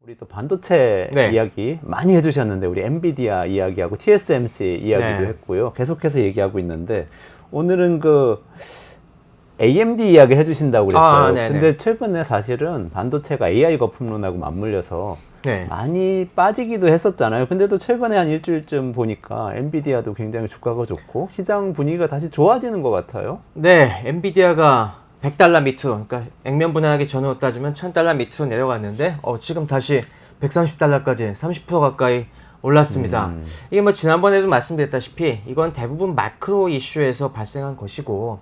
우리 또 반도체 네. 이야기 많이 해주셨는데 우리 엔비디아 이야기하고 TSMC 이야기도 네. 했고요. 계속해서 얘기하고 있는데 오늘은 그 AMD 이야기를 해주신다고 그랬어요. 네네. 근데 최근에 사실은 반도체가 AI 거품론하고 맞물려서 네. 많이 빠지기도 했었잖아요. 근데도 최근에 한 일주일쯤 보니까 엔비디아도 굉장히 주가가 좋고 시장 분위기가 다시 좋아지는 것 같아요. 네, 엔비디아가 100달러 밑으로, 그러니까 액면 분할하기 전으로 따지면 1000달러 밑으로 내려갔는데 지금 다시 130달러까지 30% 가까이 올랐습니다. 이게 뭐 지난번에도 말씀드렸다시피 이건 대부분 마크로 이슈에서 발생한 것이고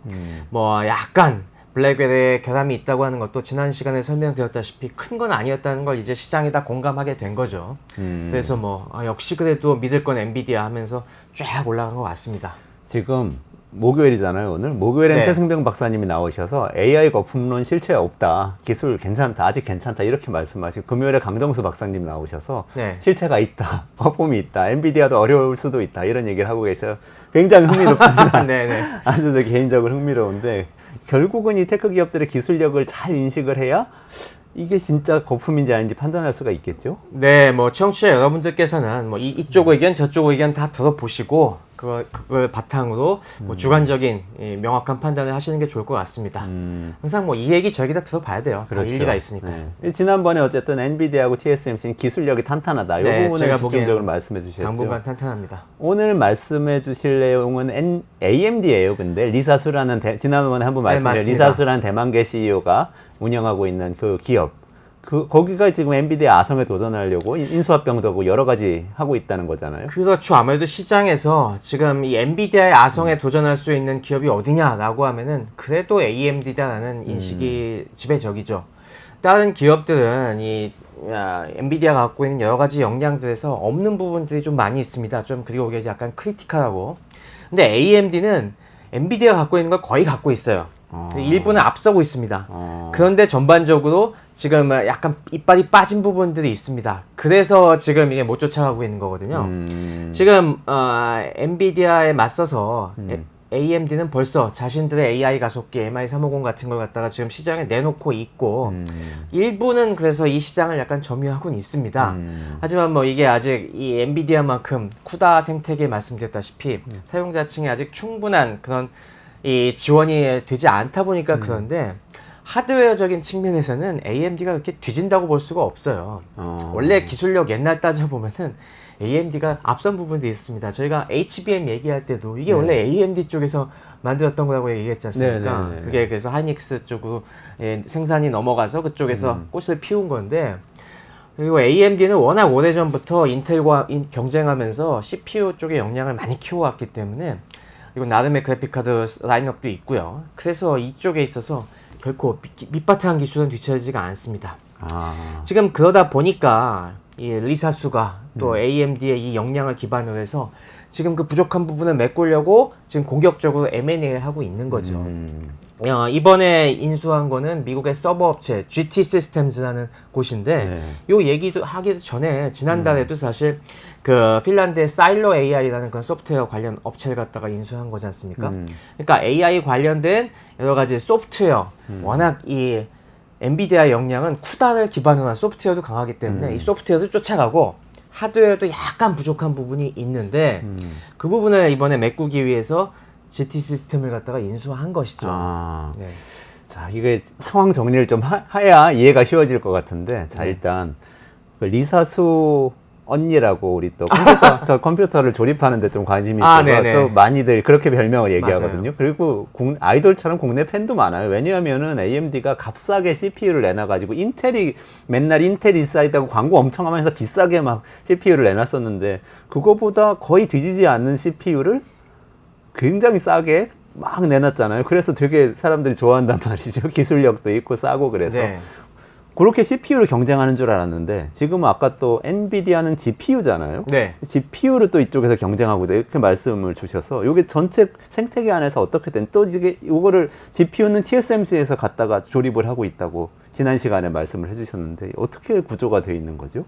뭐 약간 블랙웰의 결함이 있다고 하는 것도 지난 시간에 설명드렸다시피 큰 건 아니었다는 걸 이제 시장이 다 공감하게 된 거죠. 그래서 뭐 역시 그래도 믿을 건 엔비디아 하면서 쫙 올라간 것 같습니다. 지금 목요일이잖아요, 오늘. 목요일엔 네. 최승병 박사님이 나오셔서 AI 거품론 실체 없다. 기술 괜찮다. 아직 괜찮다. 이렇게 말씀하시고 금요일에 강정수 박사님 나오셔서 네. 실체가 있다. 거품이 있다. 엔비디아도 어려울 수도 있다. 이런 얘기를 하고 계셔서 굉장히 흥미롭습니다. 네네. 아주 저 개인적으로 흥미로운데 결국은 이 테크 기업들의 기술력을 잘 인식을 해야 이게 진짜 거품인지 아닌지 판단할 수가 있겠죠? 네, 뭐 청취자 여러분들께서는 뭐 이쪽 의견 저쪽 의견 다 들어보시고 그걸 바탕으로 뭐 주관적인 명확한 판단을 하시는 게 좋을 것 같습니다. 항상 뭐 이 얘기 저 얘기 다 들어봐야 돼요. 그렇죠. 다 일리가 있으니까. 네. 지난번에 어쨌든 엔비디아하고 TSMC는 기술력이 탄탄하다. 이 네, 부분을 제가 집중적으로 말씀해 주셨죠. 당분간 탄탄합니다. 오늘 말씀해 주실 내용은 AMD예요. 근데 리사수라는 지난번에 한번 말씀드린 맞습니다. 리사수라는 대만계 CEO가 운영하고 있는 그 기업. 거기가 지금 엔비디아 아성에 도전하려고 인수합병도 하고 여러 가지 하고 있다는 거잖아요. 그렇죠. 아무래도 시장에서 지금 이 엔비디아의 아성에 도전할 수 있는 기업이 어디냐라고 하면은 그래도 AMD다라는 인식이 지배적이죠. 다른 기업들은 엔비디아가 갖고 있는 여러 가지 역량들에서 없는 부분들이 좀 많이 있습니다. 좀 그리고 이게 약간 크리티컬하고. 근데 AMD는 엔비디아가 갖고 있는 걸 거의 갖고 있어요. 일부는 앞서고 있습니다. 그런데 전반적으로 지금 약간 이빨이 빠진 부분들이 있습니다. 그래서 지금 이게 못 쫓아가고 있는 거거든요. 지금 엔비디아에 맞서서 AMD는 벌써 자신들의 AI 가속기 MI350 같은 걸 갖다가 지금 시장에 내놓고 있고 일부는 그래서 이 시장을 약간 점유하고는 있습니다. 하지만 뭐 이게 아직 이 엔비디아만큼 쿠다 생태계에 말씀드렸다시피 사용자층에 아직 충분한 그런 이 지원이 되지 않다 보니까 그런데 하드웨어적인 측면에서는 AMD가 그렇게 뒤진다고 볼 수가 없어요. 원래 기술력 옛날 따져보면은 AMD가 앞선 부분도 있습니다. 저희가 HBM 얘기할 때도 이게 원래 AMD 쪽에서 만들었던 거라고 얘기했지 않습니까? 네네네. 그게 그래서 하이닉스 쪽으로 생산이 넘어가서 그쪽에서 꽃을 피운 건데 그리고 AMD는 워낙 오래전부터 인텔과 경쟁하면서 CPU 쪽의 역량을 많이 키워왔기 때문에 그리고 나름의 그래픽카드 라인업도 있고요. 그래서 이쪽에 있어서 결코 밑바탕 기술은 뒤처지지가 않습니다. 지금 그러다 보니까 이 리사수가 또 AMD의 이 역량을 기반으로 해서 지금 그 부족한 부분을 메꾸려고 지금 공격적으로 M&A를 하고 있는 거죠. 이번에 인수한 거는 미국의 서버 업체 GT 시스템즈라는 곳인데 요 얘기도 하기 전에 지난달에도 사실 그 핀란드의 사일로 AI라는 그런 소프트웨어 관련 업체를 갖다가 인수한 거지 않습니까? 그러니까 AI 관련된 여러 가지 소프트웨어 워낙 이 엔비디아 역량은 쿠다를 기반으로 한 소프트웨어도 강하기 때문에 이 소프트웨어도 쫓아가고 하드웨어도 약간 부족한 부분이 있는데 그 부분을 이번에 메꾸기 위해서 GT 시스템을 갖다가 인수한 것이죠. 네. 자, 이게 상황 정리를 좀 해야 이해가 쉬워질 것 같은데, 자, 일단 그 리사수 언니라고 우리 또 저 컴퓨터를 조립하는데 좀 관심이 있어서 또 많이들 그렇게 별명을 얘기하거든요. 맞아요. 그리고 아이돌처럼 국내 팬도 많아요. 왜냐하면은 AMD가 값싸게 CPU를 내놔가지고 맨날 인텔 인사이드하고 광고 엄청 하면서 비싸게 막 CPU를 내놨었는데 그거보다 거의 뒤지지 않는 CPU를 굉장히 싸게 막 내놨잖아요. 그래서 되게 사람들이 좋아한단 말이죠. 기술력도 있고 싸고 그래서. 네. 그렇게 CPU를 경쟁하는 줄 알았는데 지금은 아까 또 엔비디아는 GPU잖아요. 네. GPU를 또 이쪽에서 경쟁하고 있다 이렇게 말씀을 주셔서 이게 전체 생태계 안에서 어떻게 된 또 이게 이거를 GPU는 TSMC에서 갖다가 조립을 하고 있다고 지난 시간에 말씀을 해주셨는데 어떻게 구조가 되어 있는 거죠?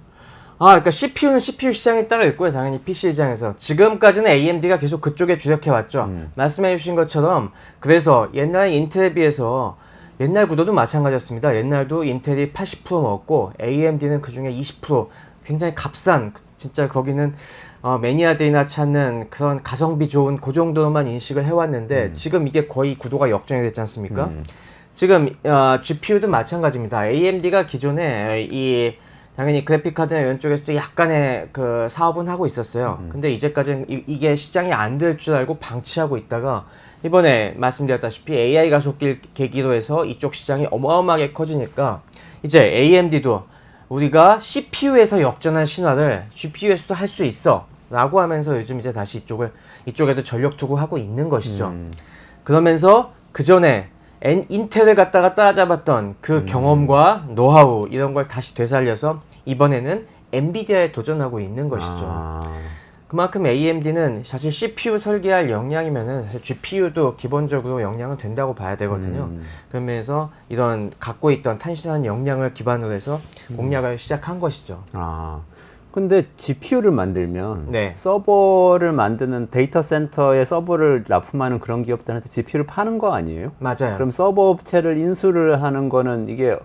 그러니까 CPU는 CPU 시장에 따라 있고요. 당연히 PC 시장에서. 지금까지는 AMD가 계속 그쪽에 주력해왔죠. 말씀해주신 것처럼 그래서 옛날에 인텔에 비해서 옛날 구도도 마찬가지였습니다. 옛날도 인텔이 80% 먹었고 AMD는 그중에 20% 굉장히 값싼 진짜 거기는 매니아들이나 찾는 그런 가성비 좋은 그 정도만 인식을 해왔는데 지금 이게 거의 구도가 역전이 됐지 않습니까? 지금 GPU도 마찬가지입니다. AMD가 기존에 당연히 그래픽카드나 이런 쪽에서도 약간의 그 사업은 하고 있었어요. 근데 이제까지는 이게 시장이 안 될 줄 알고 방치하고 있다가 이번에 말씀드렸다시피 AI 가속기를 계기로 해서 이쪽 시장이 어마어마하게 커지니까 이제 AMD도 우리가 CPU에서 역전한 신화를 GPU에서도 할 수 있어 라고 하면서 요즘 이제 다시 이쪽에도 전력 투구하고 있는 것이죠. 그러면서 그 전에 인텔을 갖다가 따라잡았던 그 경험과 노하우 이런 걸 다시 되살려서 이번에는 엔비디아에 도전하고 있는 것이죠. 그만큼 AMD는 사실 CPU 설계할 역량이면은 사실 GPU도 기본적으로 역량은 된다고 봐야 되거든요. 그러면서 이런 갖고 있던 탄신한 역량을 기반으로 해서 공략을 시작한 것이죠. 근데 GPU를 만들면 네. 서버를 만드는 데이터 센터에 서버를 납품하는 그런 기업들한테 GPU를 파는 거 아니에요? 맞아요. 그럼 서버 업체를 인수를 하는 거는 이게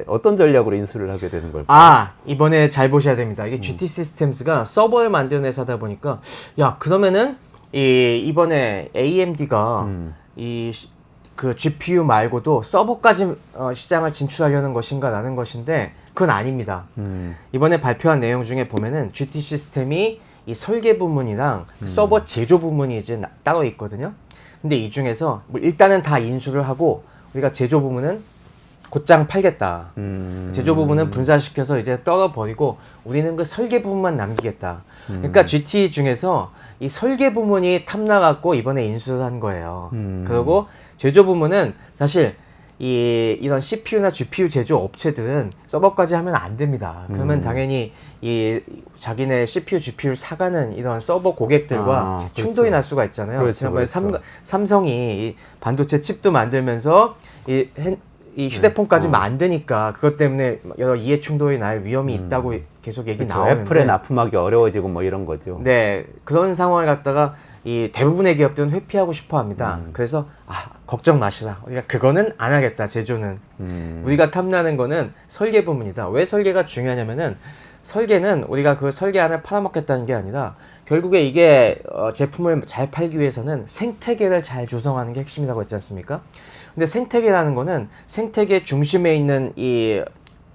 어떤 전략으로 인수를 하게 되는 걸까요? 이번에 잘 보셔야 됩니다. 이게 GT 시스템스가 서버를 만드는 회사다 보니까 그러면은 이번에 AMD가 그 GPU 말고도 서버까지 시장을 진출하려는 것인가 라는 것인데 그건 아닙니다. 이번에 발표한 내용 중에 보면은 GT 시스템이 이 설계 부문이랑 서버 제조 부문이 이제 따로 있거든요. 근데 이 중에서 뭐 일단은 다 인수를 하고 우리가 제조 부문은 곧장 팔겠다. 제조 부분은 분산시켜서 이제 떨어버리고 우리는 그 설계 부분만 남기겠다. 그러니까 GT 중에서 이 설계 부문이 탐나갖고 이번에 인수를 한 거예요. 그리고 제조 부문은 사실 이런 CPU나 GPU 제조 업체들은 서버까지 하면 안 됩니다. 그러면 당연히 자기네 CPU, GPU를 사가는 이런 서버 고객들과 충돌이 날 수가 있잖아요. 그렇죠, 지난번에 그렇죠. 삼성이 이 반도체 칩도 만들면서 이 휴대폰까지 만드니까 그것 때문에 여러 이해 충돌이 날 위험이 있다고 계속 얘기 나오는데 애플에 납품하기 어려워지고 뭐 이런 거죠. 네, 그런 상황을 갖다가 이 대부분의 기업들은 회피하고 싶어 합니다. 그래서 걱정 마시라. 우리가 그거는 안 하겠다. 제조는. 우리가 탐나는 거는 설계 부분이다. 왜 설계가 중요하냐면은 설계는 우리가 그 설계안을 팔아먹겠다는 게 아니라 결국에 이게 제품을 잘 팔기 위해서는 생태계를 잘 조성하는 게 핵심이라고 했지 않습니까? 근데 생태계라는 거는 생태계 중심에 있는 이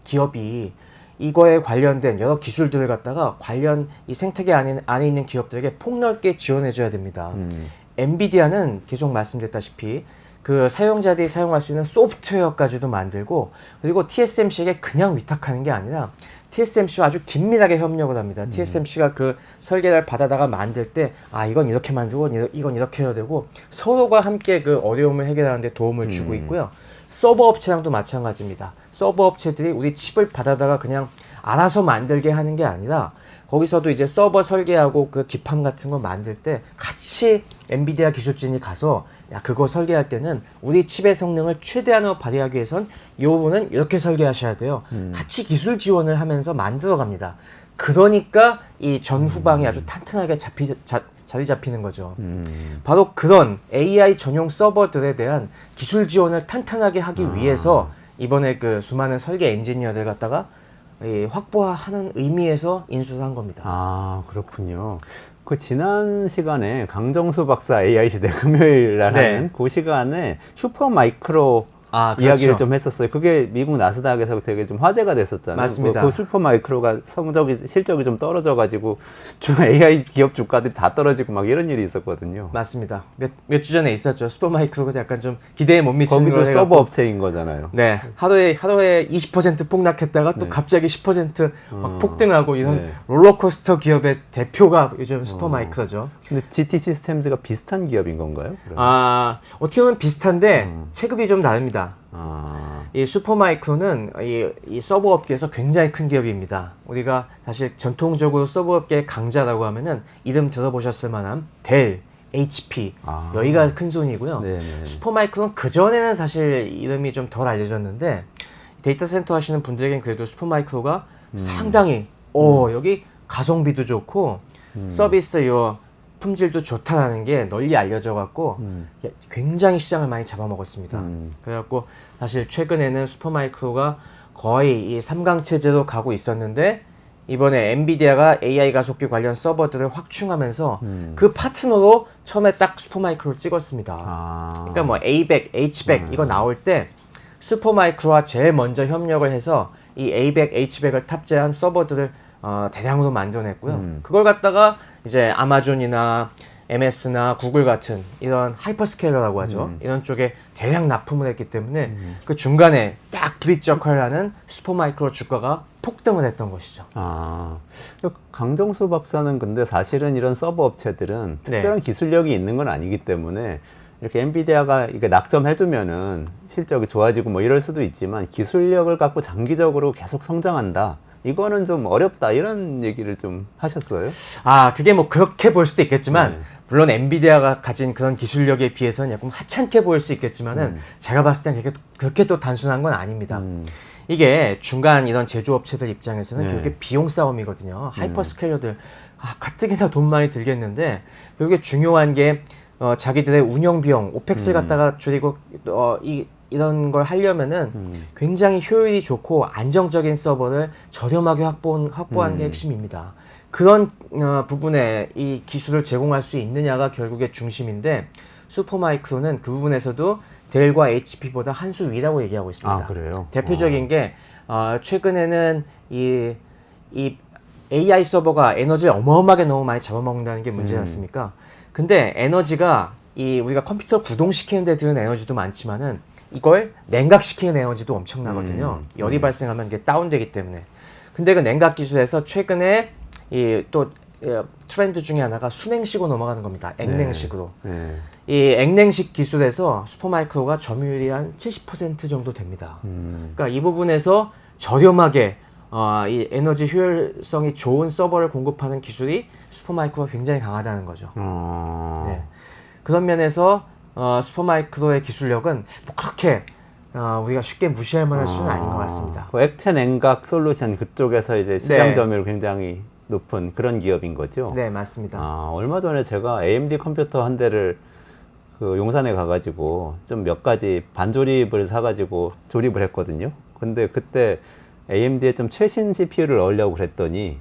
기업이 이거에 관련된 여러 기술들을 갖다가 이 생태계 안에 있는 기업들에게 폭넓게 지원해줘야 됩니다. 엔비디아는 계속 말씀드렸다시피 그 사용자들이 사용할 수 있는 소프트웨어까지도 만들고 그리고 TSMC에게 그냥 위탁하는 게 아니라 TSMC와 아주 긴밀하게 협력을 합니다. TSMC가 그 설계를 받아다가 만들 때 이건 이렇게 만들고 이건 이렇게 해야 되고 서로가 함께 그 어려움을 해결하는 데 도움을 주고 있고요. 서버 업체랑도 마찬가지입니다. 서버 업체들이 우리 칩을 받아다가 그냥 알아서 만들게 하는 게 아니라 거기서도 이제 서버 설계하고 그 기판 같은 거 만들 때 같이 엔비디아 기술진이 가서 그거 설계할 때는 우리 칩의 성능을 최대한으로 발휘하기 위해선 이 부분은 이렇게 설계하셔야 돼요. 같이 기술 지원을 하면서 만들어 갑니다. 그러니까 이 전후방이 아주 탄탄하게 자리 잡히는 거죠. 바로 그런 AI 전용 서버들에 대한 기술 지원을 탄탄하게 하기 위해서 이번에 그 수많은 설계 엔지니어들 갖다가 확보하는 의미에서 인수를 한 겁니다. 그렇군요. 그 지난 시간에 강정수 박사 AI 시대 금요일날 그 시간에 슈퍼마이크로 이야기를 좀 했었어요. 그게 미국 나스닥에서 되게 좀 화제가 됐었잖아요. 맞습니다. 그 슈퍼마이크로가 실적이 좀 떨어져가지고 AI 기업 주가들이 다 떨어지고 막 이런 일이 있었거든요. 맞습니다. 몇 주 전에 있었죠. 슈퍼마이크로가 약간 좀 기대에 못 미치는 거기도 서버 업체인 거잖아요. 네, 하루에 20% 폭락했다가 또 갑자기 10% 막 폭등하고 이런 롤러코스터 기업의 대표가 요즘 슈퍼마이크로죠. 근데 GT 시스템즈가 비슷한 기업인 건가요? 그러면? 어떻게 보면 비슷한데 체급이 좀 다릅니다. 이 슈퍼마이크로는 이 서버 업계에서 굉장히 큰 기업입니다. 우리가 사실 전통적으로 서버 업계의 강자라고 하면은 이름 들어보셨을 만한 델, HP 여기가 큰 손이고요. 네네. 슈퍼마이크로는 그 전에는 사실 이름이 좀 덜 알려졌는데 데이터 센터 하시는 분들에겐 그래도 슈퍼마이크로가 상당히 여기 가성비도 좋고 서비스 품질도 좋다라는 게 널리 알려져 갖고 굉장히 시장을 많이 잡아먹었습니다. 그래갖고 사실 최근에는 슈퍼마이크로가 거의 이 3강 체제로 가고 있었는데 이번에 엔비디아가 AI 가속기 관련 서버들을 확충하면서 그 파트너로 처음에 딱 슈퍼마이크로를 찍었습니다. 그러니까 뭐 A100, H100 이거 나올 때 슈퍼마이크로와 제일 먼저 협력을 해서 이 A100, H100을 탑재한 서버들을 대량으로 만들어냈고요. 그걸 갖다가 이제 아마존이나 MS나 구글 같은 이런 하이퍼스케일러라고 하죠. 이런 쪽에 대량 납품을 했기 때문에 그 중간에 딱 브릿지 역할을 하는 슈퍼마이크로 주가가 폭등을 했던 것이죠. 강정수 박사는 근데 사실은 이런 서버 업체들은 특별한 기술력이 있는 건 아니기 때문에 이렇게 엔비디아가 이게 낙점해주면은 실적이 좋아지고 뭐 이럴 수도 있지만 기술력을 갖고 장기적으로 계속 성장한다. 이거는 좀 어렵다 이런 얘기를 좀 하셨어요? 그게 뭐 그렇게 볼 수도 있겠지만 물론 엔비디아가 가진 그런 기술력에 비해서는 약간 하찮게 보일 수 있겠지만은 제가 봤을 땐 그렇게 또 단순한 건 아닙니다. 이게 중간 이런 제조업체들 입장에서는 결국에 비용 싸움이거든요. 하이퍼스케일러들 가뜩이나 돈 많이 들겠는데 결국에 중요한 게 자기들의 운영 비용, 오펙스를 갖다가 줄이고 이런 걸 하려면은 굉장히 효율이 좋고 안정적인 서버를 저렴하게 확보하는 게 핵심입니다. 그런 부분에 이 기술을 제공할 수 있느냐가 결국에 중심인데 슈퍼마이크로는 그 부분에서도 델과 HP보다 한 수 위라고 얘기하고 있습니다. 그래요? 대표적인 게 최근에는 이 AI 서버가 에너지를 어마어마하게 너무 많이 잡아먹는다는 게 문제지 않습니까? 근데 에너지가 우리가 컴퓨터 구동시키는 데 드는 에너지도 많지만은 이걸 냉각시키는 에너지도 엄청나거든요. 열이 발생하면 이게 다운되기 때문에. 근데 그 냉각 기술에서 최근에 또 트렌드 중에 하나가 순행식으로 넘어가는 겁니다. 액냉식으로. 이 액냉식 기술에서 슈퍼마이크로가 점유율이 한 70% 정도 됩니다. 그러니까 이 부분에서 저렴하게 이 에너지 효율성이 좋은 서버를 공급하는 기술이 슈퍼마이크로가 굉장히 강하다는 거죠. 네. 그런 면에서 슈퍼마이크로의 기술력은 뭐 그렇게 우리가 쉽게 무시할 만한 수준은 아닌 것 같습니다. 그 액체 냉각 솔루션 그쪽에서 이제 시장 점유율 굉장히 높은 그런 기업인 거죠? 네, 맞습니다. 얼마 전에 제가 AMD 컴퓨터 한 대를 그 용산에 가가지고 좀 몇 가지 반조립을 사가지고 조립을 했거든요. 근데 그때 AMD에 좀 최신 CPU를 넣으려고 그랬더니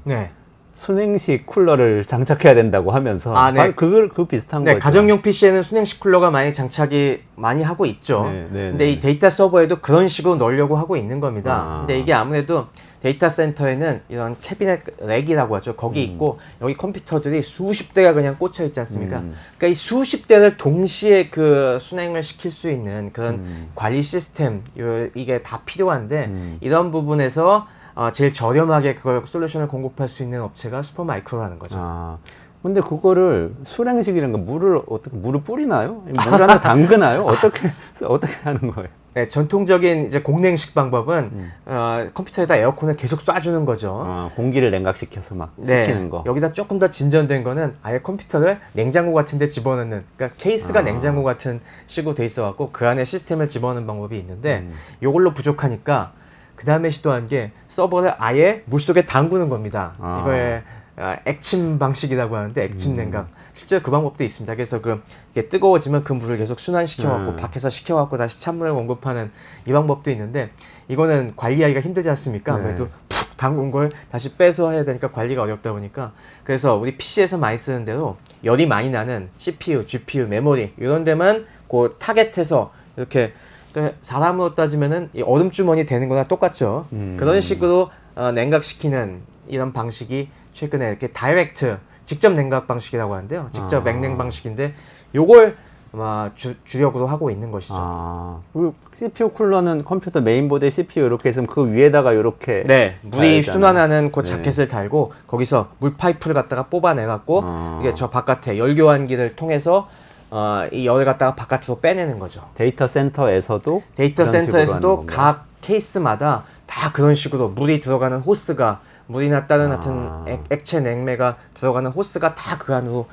순행식 쿨러를 장착해야 된다고 하면서 그 비슷한 거죠. 가정용 PC에는 순행식 쿨러가 많이 장착이 많이 하고 있죠. 근데 이 데이터 서버에도 그런 식으로 넣으려고 하고 있는 겁니다. 근데 이게 아무래도 데이터 센터에는 이런 캐비넷 렉이라고 하죠. 거기 있고 여기 컴퓨터들이 수십 대가 그냥 꽂혀 있지 않습니까? 그러니까 이 수십 대를 동시에 그 순행을 시킬 수 있는 그런 관리 시스템 이게 다 필요한데 이런 부분에서 제일 저렴하게 그걸 솔루션을 공급할 수 있는 업체가 슈퍼마이크로라는 거죠. 근데 그거를 수냉식이라는 거 물을 뿌리나요? 물 하나 담그나요? 어떻게 하는 거예요? 네, 전통적인 이제 공냉식 방법은 컴퓨터에다 에어컨을 계속 쏴주는 거죠. 공기를 냉각시켜서 막 시키는 거. 여기다 조금 더 진전된 거는 아예 컴퓨터를 냉장고 같은 데 집어넣는, 그러니까 케이스가 냉장고 같은 식으로 돼 있어 갖고 그 안에 시스템을 집어넣는 방법이 있는데 요걸로 부족하니까 그 다음에 시도한 게 서버를 아예 물속에 담그는 겁니다. 이걸 액침 방식이라고 하는데 액침 냉각. 실제로 그 방법도 있습니다. 그래서 이게 뜨거워지면 그 물을 계속 순환시켜갖고 밖에서 식혀갖고 다시 찬물을 공급하는 이 방법도 있는데 이거는 관리하기가 힘들지 않습니까? 아무래도 푹 담근 걸 다시 빼서 해야 되니까 관리가 어렵다 보니까 그래서 우리 PC에서 많이 쓰는 대로 열이 많이 나는 CPU, GPU, 메모리 이런 데만 그 타겟해서 이렇게 사람으로 따지면은 이 얼음 주머니 되는 거나 똑같죠. 그런 식으로 냉각시키는 이런 방식이 최근에 이렇게 다이렉트 직접 냉각 방식이라고 하는데요. 직접 액냉 방식인데 요걸 아마 주력으로 하고 있는 것이죠. 그리고 CPU 쿨러는 컴퓨터 메인보드에 CPU 이렇게 있으면 그 위에다가 이렇게 물이 순환하는 그 자켓을 달고 거기서 물 파이프를 갖다가 뽑아내 갖고 이게 저 바깥에 열 교환기를 통해서 이 열을 갖다가 바깥으로 빼내는 거죠. 데이터 센터에서도 각 케이스마다 다 그런 식으로 물이 들어가는 호스가 물이나 다른 같은 액체 냉매가 들어가는 호스가 다 그 안으로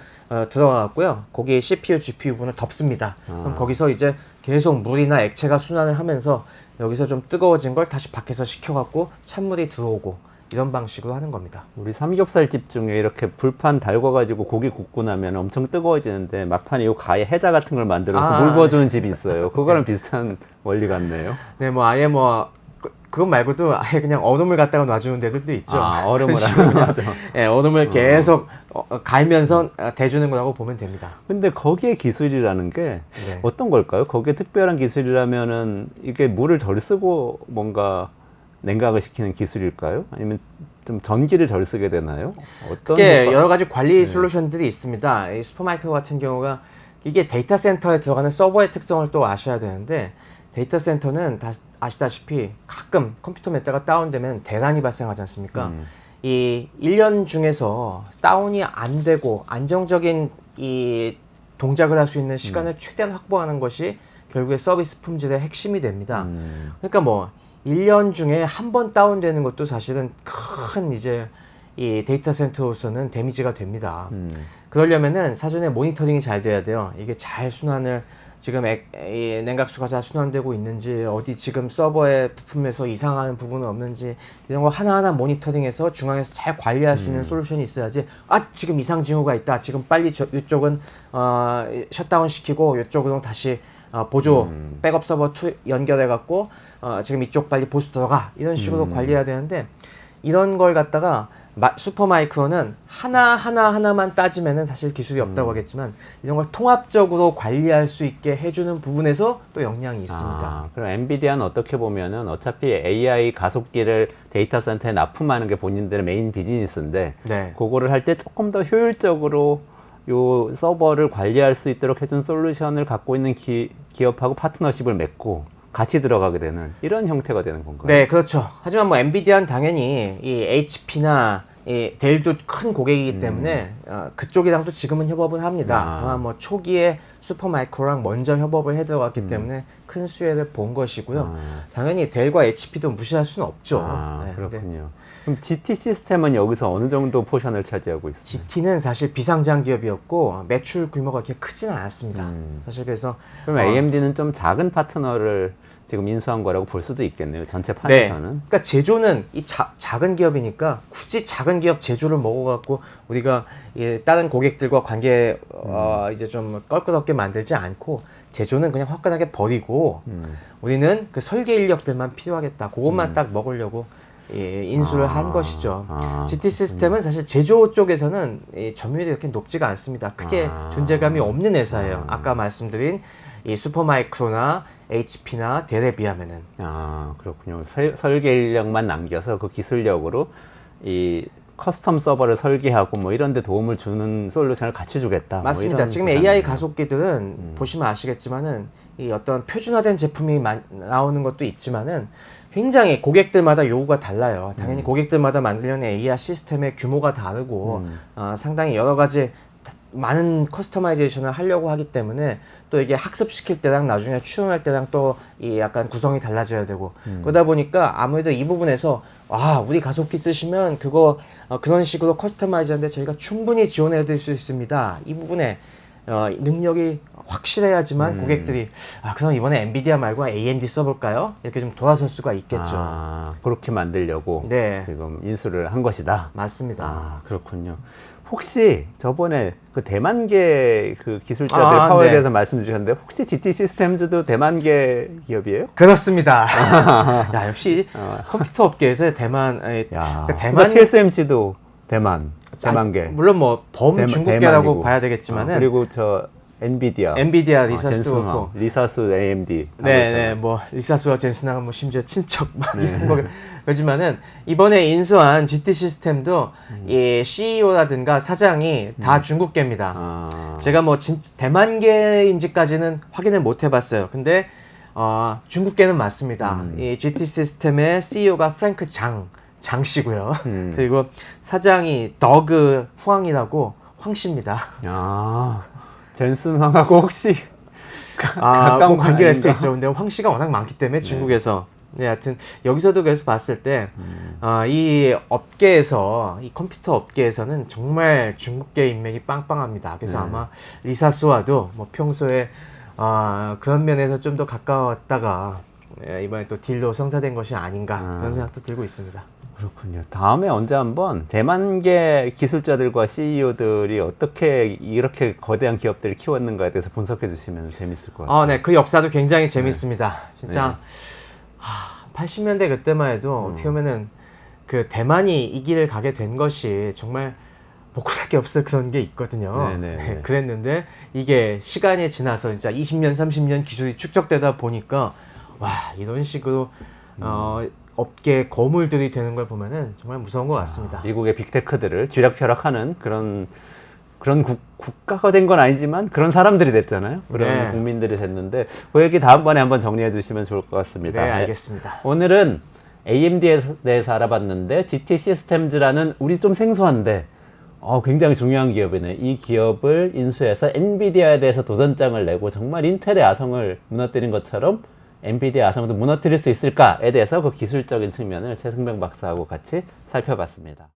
들어가고요. 거기에 CPU, GPU 분을 덮습니다. 그럼 거기서 이제 계속 물이나 액체가 순환을 하면서 여기서 좀 뜨거워진 걸 다시 밖에서 식혀갖고 찬물이 들어오고 이런 방식으로 하는 겁니다. 우리 삼겹살집 중에 이렇게 불판 달궈가지고 고기 굽고 나면 엄청 뜨거워지는데 막판에 요 가에 해자 같은 걸 만들어서 물 부어주는 집이 있어요. 그거랑 비슷한 원리 같네요. 네, 뭐 아예 뭐 그것 말고도 아예 그냥 얼음을 갖다가 놔주는 데들도 있죠. 얼음을 하죠. 네, 얼음을 계속 갈면서 대주는 거라고 보면 됩니다. 근데 거기에 기술이라는 게 네. 어떤 걸까요? 거기에 특별한 기술이라면은 이게 물을 덜 쓰고 뭔가 냉각을 시키는 기술일까요? 아니면 좀 전기를 덜 쓰게 되나요? 어떤 이게 효과? 여러 가지 관리 솔루션들이 있습니다. 이 슈퍼마이크로 같은 경우가 이게 데이터 센터에 들어가는 서버의 특성을 또 아셔야 되는데 데이터 센터는 다 아시다시피 가끔 컴퓨터 몇 대가 다운되면 대란이 발생하지 않습니까? 이 1년 중에서 다운이 안 되고 안정적인 이 동작을 할 수 있는 시간을 최대한 확보하는 것이 결국에 서비스 품질의 핵심이 됩니다. 그러니까 뭐 1년 중에 한 번 다운되는 것도 사실은 큰 이제 이 데이터 센터로서는 데미지가 됩니다. 그러려면은 사전에 모니터링이 잘 돼야 돼요. 이게 잘 순환을 지금 이 냉각수가 잘 순환되고 있는지 어디 지금 서버의 부품에서 이상한 부분은 없는지 이런 거 하나하나 모니터링해서 중앙에서 잘 관리할 수 있는 솔루션이 있어야지 지금 이상 징후가 있다 지금 빨리 이쪽은 셧다운 시키고 이쪽으로 다시 보조 백업 서버 2 연결해 갖고 지금 이쪽 빨리 보수 들어가 이런 식으로 관리해야 되는데 이런 걸 갖다가 슈퍼마이크로는 하나만 따지면은 사실 기술이 없다고 하겠지만 이런 걸 통합적으로 관리할 수 있게 해주는 부분에서 또 역량이 있습니다. 그럼 엔비디아는 어떻게 보면은 어차피 AI 가속기를 데이터 센터에 납품하는 게 본인들의 메인 비즈니스인데 네. 그거를 할 때 조금 더 효율적으로 요 서버를 관리할 수 있도록 해준 솔루션을 갖고 있는 기업하고 파트너십을 맺고 같이 들어가게 되는 이런 형태가 되는 건가요? 네, 그렇죠. 하지만 뭐 엔비디아는 당연히 이 HP나 이 델도 큰 고객이기 때문에 그쪽이랑도 지금은 협업을 합니다. 다만 뭐 초기에 슈퍼마이크로랑 먼저 협업을 해 들어갔기 때문에 큰 수혜를 본 것이고요. 당연히 델과 HP도 무시할 수는 없죠. 네, 그렇군요. 그럼 GT 시스템은 여기서 어느 정도 포션을 차지하고 있어요? GT는 사실 비상장 기업이었고 매출 규모가 그렇게 크지는 않았습니다. 사실 그래서 그럼 AMD는 좀 작은 파트너를 지금 인수한 거라고 볼 수도 있겠네요. 전체 판에서는. 네. 그러니까 제조는 이 작은 기업이니까 굳이 작은 기업 제조를 먹어갖고 우리가 다른 고객들과 관계 이제 좀 껄끄럽게 만들지 않고 제조는 그냥 화끈하게 버리고 우리는 그 설계 인력들만 필요하겠다. 그것만 딱 먹으려고 인수를 한 것이죠. GT 시스템은 사실 제조 쪽에서는 점유율이 이렇게 높지가 않습니다. 크게 존재감이 없는 회사예요. 아까 말씀드린 이 슈퍼마이크로나 HP나 델에 비하면은. 그렇군요. 설계 인력만 남겨서 그 기술력으로 이 커스텀 서버를 설계하고 뭐 이런 데 도움을 주는 솔루션을 같이 주겠다. 맞습니다. 뭐 이런 지금 구상이네요. AI 가속기들은 보시면 아시겠지만은 이 어떤 표준화된 제품이 나오는 것도 있지만은 굉장히 고객들마다 요구가 달라요. 당연히 고객들마다 만들려는 AI 시스템의 규모가 다르고 상당히 여러 가지 많은 커스터마이제이션을 하려고 하기 때문에 또 이게 학습시킬 때랑 나중에 추론할 때랑 또 이 약간 구성이 달라져야 되고 그러다 보니까 아무래도 이 부분에서 우리 가속기 쓰시면 그거 그런 식으로 커스터마이즈 하는데 저희가 충분히 지원해 드릴 수 있습니다. 이 부분에 능력이 확실해야지만 고객들이 그럼 이번에 엔비디아 말고 AMD 써볼까요? 이렇게 좀 돌아설 수가 있겠죠. 그렇게 만들려고 네. 지금 인수를 한 것이다. 맞습니다. 그렇군요. 혹시 저번에 그 대만계 그 기술자들 파워에 네. 대해서 말씀 주셨는데 혹시 GT 시스템즈도 대만계 기업이에요? 그렇습니다. 야, 역시 컴퓨터 업계에서 대만, 대만 TSMC도 대만계. 물론 뭐 범중국계라고 대만이고. 봐야 되겠지만은 그리고 저 엔비디아 리사스도 그렇고 리사스 AMD 네, 뭐 리사스와 젠슨하고 뭐 심지어 친척 막 이런 거 그렇지만은 이번에 인수한 GT 시스템도 이 CEO라든가 사장이 다 중국계입니다. 제가 뭐 대만계인지까지는 확인을 못 해봤어요. 근데 중국계는 맞습니다. 이 GT 시스템의 CEO가 프랭크 장 씨고요. 그리고 사장이 더그 후앙이라고 황씨입니다. 젠슨 황하고 혹시 가까운 관계가 아닌가? 있을 수 있죠. 근데 황 씨가 워낙 많기 때문에 중국에서. 네, 하여튼 여기서도 그래서 봤을 때 이 업계에서 이 컴퓨터 업계에서는 정말 중국계 인맥이 빵빵합니다. 그래서 아마 리사스와도 뭐 평소에 그런 면에서 좀 더 가까웠다가 이번에 또 딜로 성사된 것이 아닌가 그런 생각도 들고 있습니다. 그렇군요. 다음에 언제 한번 대만계 기술자들과 CEO들이 어떻게 이렇게 거대한 기업들을 키웠는가에 대해서 분석해 주시면 재밌을 것 같아요. 네, 그 역사도 굉장히 재밌습니다. 진짜 80년대 그때만 해도 어떻게 보면은 그 대만이 이 길을 가게 된 것이 정말 먹고 살 게 없을 그런 게 있거든요. 네네. 그랬는데 이게 시간이 지나서 진짜 20년, 30년 기술이 축적되다 보니까 와 이런 식으로 업계 거물들이 되는 걸 보면은 정말 무서운 것 같습니다. 미국의 빅테크들을 쥐락펴락하는 그런 국가가 된 건 아니지만 그런 사람들이 됐잖아요. 그런 네. 국민들이 됐는데 그 얘기 다음번에 한번 정리해 주시면 좋을 것 같습니다. 네, 알겠습니다. 오늘은 AMD에 대해서 알아봤는데 GT 시스템즈라는 우리 좀 생소한데 굉장히 중요한 기업이네. 이 기업을 인수해서 엔비디아에 대해서 도전장을 내고 정말 인텔의 아성을 무너뜨린 것처럼 엔비디아 아성도 무너뜨릴 수 있을까에 대해서 그 기술적인 측면을 최승병 박사하고 같이 살펴봤습니다.